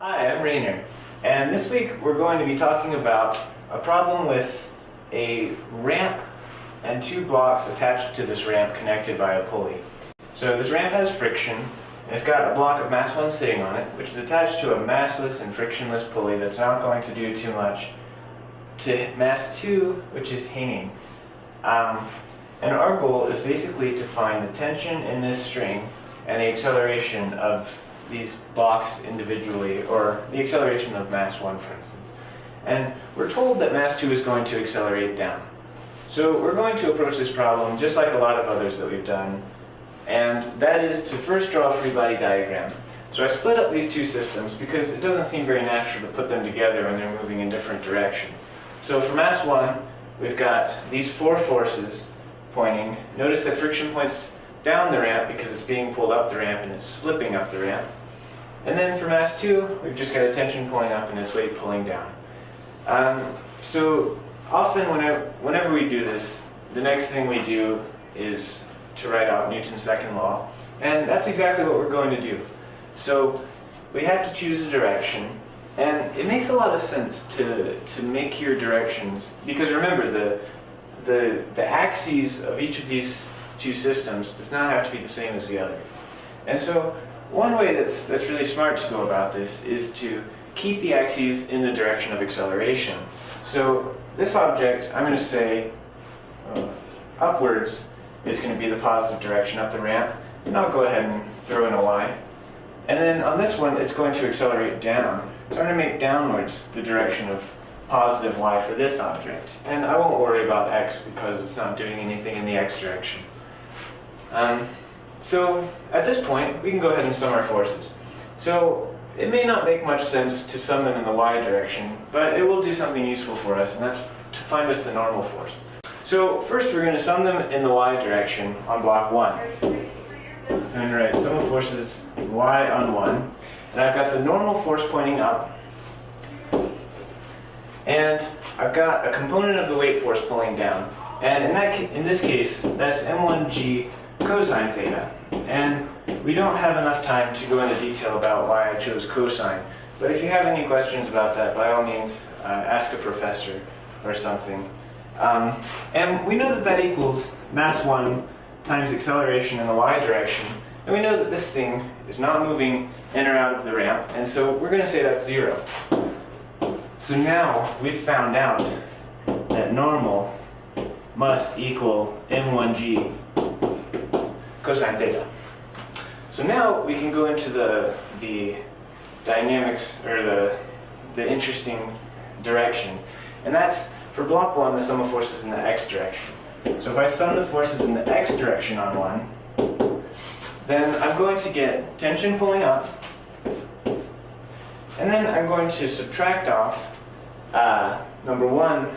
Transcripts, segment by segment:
Hi, I'm Rainer, and this week we're going to be talking about a problem with a ramp and two blocks attached to this ramp connected by a pulley. So this ramp has friction, and it's got a block of mass 1 sitting on it, which is attached to a massless and frictionless pulley that's not going to do too much, to mass 2, which is hanging. And our goal is basically to find the tension in this string and the acceleration of these blocks individually, or the acceleration of mass 1, for instance. And we're told that mass 2 is going to accelerate down. So we're going to approach this problem just like a lot of others that we've done, and that is to first draw a free body diagram. So I split up these two systems because it doesn't seem very natural to put them together when they're moving in different directions. So for mass 1, we've got these four forces pointing. Notice that friction points down the ramp because it's being pulled up the ramp and it's slipping up the ramp. And then for mass 2, we've just got a tension pulling up and its weight pulling down. So often whenever we do this, the next thing we do is to write out Newton's second law, and that's exactly what we're going to do. So we have to choose a direction, and it makes a lot of sense to make your directions, because remember, the axes of each of these two systems does not have to be the same as the other. And so one way that's really smart to go about this is to keep the axes in the direction of acceleration. So this object, I'm going to say upwards is going to be the positive direction up the ramp, and I'll go ahead and throw in a y. And then on this one, it's going to accelerate down. So I'm going to make downwards the direction of positive y for this object. And I won't worry about x because it's not doing anything in the x direction. So at this point, we can go ahead and sum our forces. So it may not make much sense to sum them in the y direction, but it will do something useful for us, and that's to find us the normal force. So first we're going to sum them in the y direction on block 1. So I'm going to write sum of forces y on 1, and I've got the normal force pointing up, and I've got a component of the weight force pulling down. And in this case, that's m1g cosine theta. And we don't have enough time to go into detail about why I chose cosine. But if you have any questions about that, by all means, ask a professor or something. And we know that that equals mass 1 times acceleration in the y direction. And we know that this thing is not moving in or out of the ramp. And so we're going to say that's 0. So now we've found out that normal must equal m1g cosine theta. So now we can go into the dynamics, or the interesting directions. And that's, for block 1, the sum of forces in the x direction. So if I sum the forces in the x direction on 1, then I'm going to get tension pulling up, and then I'm going to subtract off, number 1,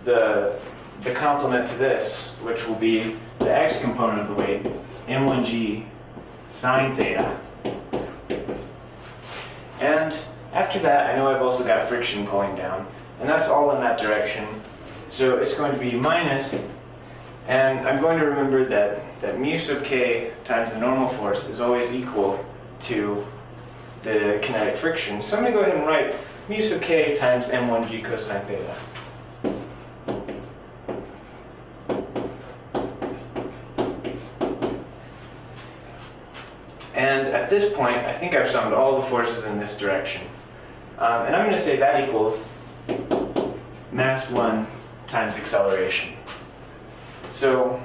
the complement to this, which will be the x component of the weight, m1g sine theta. And after that, I know I've also got friction pulling down, and that's all in that direction. So it's going to be minus, and I'm going to remember that mu sub k times the normal force is always equal to the kinetic friction. So I'm going to go ahead and write mu sub k times m1g cosine theta. And at this point, I think I've summed all the forces in this direction. And I'm going to say that equals mass 1 times acceleration. So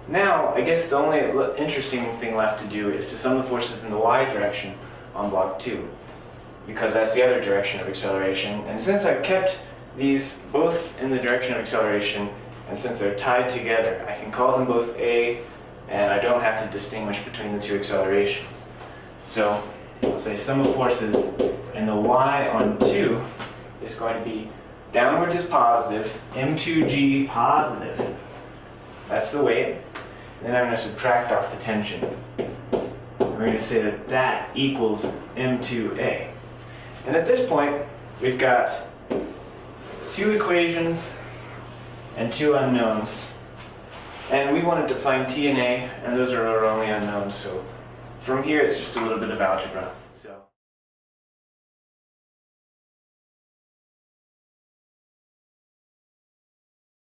now, I guess the only interesting thing left to do is to sum the forces in the y direction on block 2, because that's the other direction of acceleration. And since I've kept these both in the direction of acceleration, and since they're tied together, I can call them both A, and I don't have to distinguish between the two accelerations. So I'll say sum of forces in the y on 2 is going to be downwards is positive, m2g positive. That's the weight. And then I'm going to subtract off the tension. We're going to say that that equals m2a. And at this point, we've got 2 equations and 2 unknowns. And we wanted to find T and A, and those are our only unknowns. So from here, it's just a little bit of algebra. So.